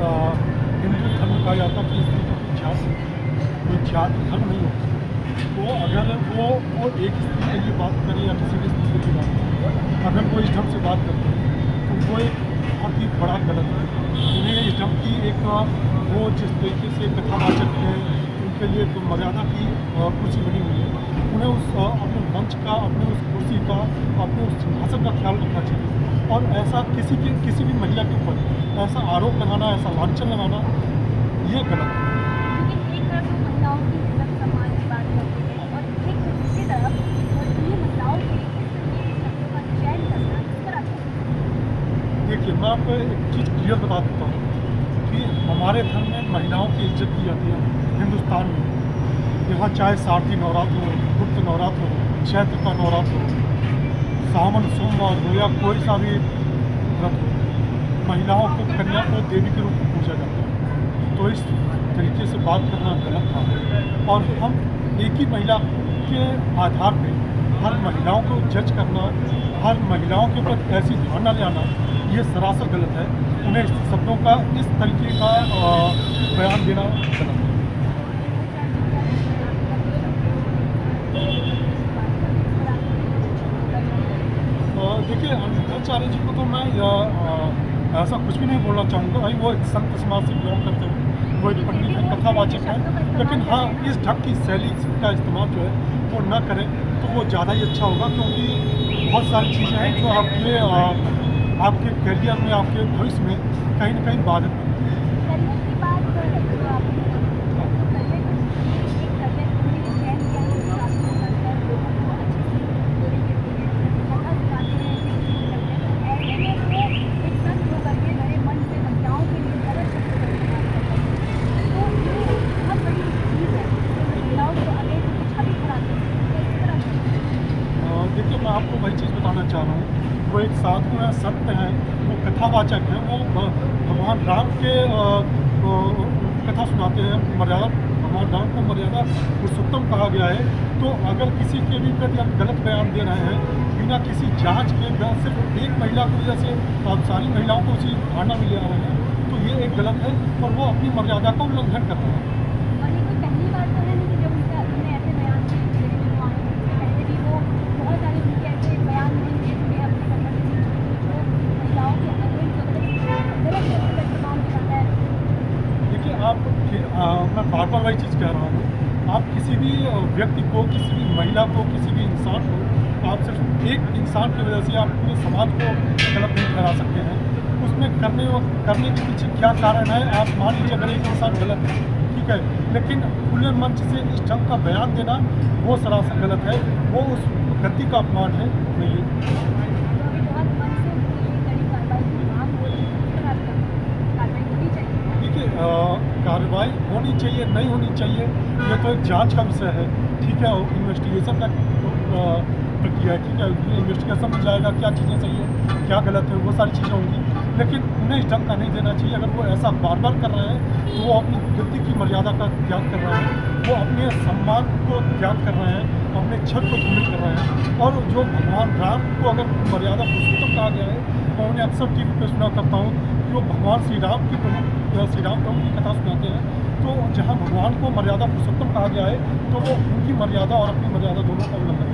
हिंदू धर्म कहा जाता है कि स्त्री का कोई जात धर्म नहीं होता। तो अगर वो एक स्त्री के लिए बात करे या किसी भी स्त्री के लिए बात करे, अगर वो इस ढंग से बात करते हैं तो वो एक बहुत ही बड़ा गलत है। उन्हें इस ढंग की एक वो जिस तरीके से कथावाचक है उनके लिए तो मर्यादा की कुर्सी बनी हुई है, उन्हें उस अपने मंच का, अपने उस कुर्सी का, अपने उस सिंहासन का ख्याल रखना चाहिए। और ऐसा किसी भी महिला के ऊपर ऐसा आरोप लगाना, ऐसा लांछन लगाना, ये गलत है। लेकिन एक तरफ तो महिलाओं की इज्जत सम्मान की बात करते हैं और एक दूसरी तरफ ये महिलाओं के इस तरीके के शब्दों का चयन करना किस तरह का? देखिए, मैं आपको एक चीज़ क्लियर बता देता हूँ कि हमारे धर्म में महिलाओं की इज्जत की जाती है। हिंदुस्तान में यहाँ चाहे शारदीय नवरात्र हो, गुप्त नवरात्र हो, चैत्र का नवरात्र हो, सावन सोमवार हो या कोई सा भी व्रत हो, महिलाओं को, कन्या को देवी के रूप में पूजा जाता है। तो इस तरीके से बात करना गलत था। और हम एक ही महिला के आधार पे हर महिलाओं को जज करना, हर महिलाओं के ऊपर ऐसी धारणा ले आना, ये सरासर गलत है। उन्हें इस शब्दों का इस तरीके का बयान देना गलत है। देखिए, अनिताचार्य जी को तो मैं ऐसा कुछ भी नहीं बोलना चाहूँगा। भाई वो एक संत समाज से बिलोंग करते हैं, वो एक पंडित हैं, कथावाचक हैं। लेकिन हाँ, इस ढंग की शैली का इस्तेमाल जो है वो न करें तो वो ज़्यादा ही अच्छा होगा, क्योंकि बहुत सारी चीज़ें हैं जो आपके करियर में, आपके भविष्य में कहीं ना कहीं बाधित हैं। करियर की बात जो आपने की है, तो करियर एक करियर के लिए चयन किया है जो आपको पसंद है, लोगों को अच्छे से बोली देती है, कथा सुनाते हैं, ऐसे में वो एक संत होकर के मेरे मन से महिलाओं के लिए गलत शब्द का इस्तेमाल करते हैं। तो ये बहुत बड़ी चीज़ है जो महिलाओं को आगे की छवि खराब करती है। तो इस तरह से देखिए, मैं आपको वही चीज़ बताना चाह रहा हूँ। वो एक साधु हैं, संत हैं, वो कथावाचक हैं, वो भगवान राम के कथा सुनाते हैं। मर्यादा, भगवान राम को मर्यादा पुरुषोत्तम कहा गया है। तो अगर किसी के भी प्रति आप गलत बयान दे रहे हैं बिना किसी जांच के, सिर्फ एक महिला की वजह से आप सारी महिलाओं को उसी धारणा में ले आ रहे हैं, तो ये एक गलत है और वो अपनी मर्यादा का उल्लंघन कर रहे हैं। और ये कोई पहली बार तो है नहीं कि जब उन्होंने ऐसे बयान दिए, पहले भी वो बहुत सारे उनके ऐसे बयान दिए जिनमें अपने संबंध जो महिलाओं के अगेंस्ट गलत शब्द का इस्तेमाल किया जाता है। देखिए, मैं बार बार वही चीज़ कह रहा हूँ। आप किसी भी व्यक्ति को, किसी भी महिला को, किसी भी इंसान को, आप सिर्फ एक इंसान की वजह से आप पूरे समाज को गलत नहीं ठहरा सकते हैं। उसमें करने के पीछे क्या कारण है, आप मान लीजिए अगर एक इंसान गलत है, ठीक है, लेकिन खुले मंच से इस ढंग का बयान देना वो सरासर गलत है, वो उस व्यक्ति का अपमान है। मैं ये तो अभी बहुत मन से उनकी कड़ी कार्रवाई की मांग हो रही है, किस तरह की कार्रवाई होनी चाहिए? देखिए, कार्रवाई होनी चाहिए, नहीं होनी चाहिए, ये तो एक जांच का विषय है, ठीक है। और इन्वेस्टिगेशन का प्रक्रिया है, ठीक है। इन्वेस्टिगेशन में जाएगा क्या चीज़ें सही है, क्या गलत है, वो सारी चीज़ें होंगी। लेकिन उन्हें इस ढंग का नहीं देना चाहिए। अगर वो ऐसा बार बार कर रहे हैं तो वो अपनी व्यक्ति की मर्यादा का त्याग कर रहे हैं, वो अपने सम्मान को त्याग कर रहे हैं, अपने छत को धूमित कर रहे हैं। और जो भगवान राम को अगर मर्यादा पुरुषोत्तम कहा गया है, मैं उन्हें अक्सर टीवी पे सुना करता हूँ कि वो भगवान श्री राम की कथा सुनाते हैं। तो जहाँ भगवान को मर्यादा पुरुषोत्तम कहा गया है, तो वो उनकी मर्यादा और अपनी मर्यादा दोनों का उल्लंघन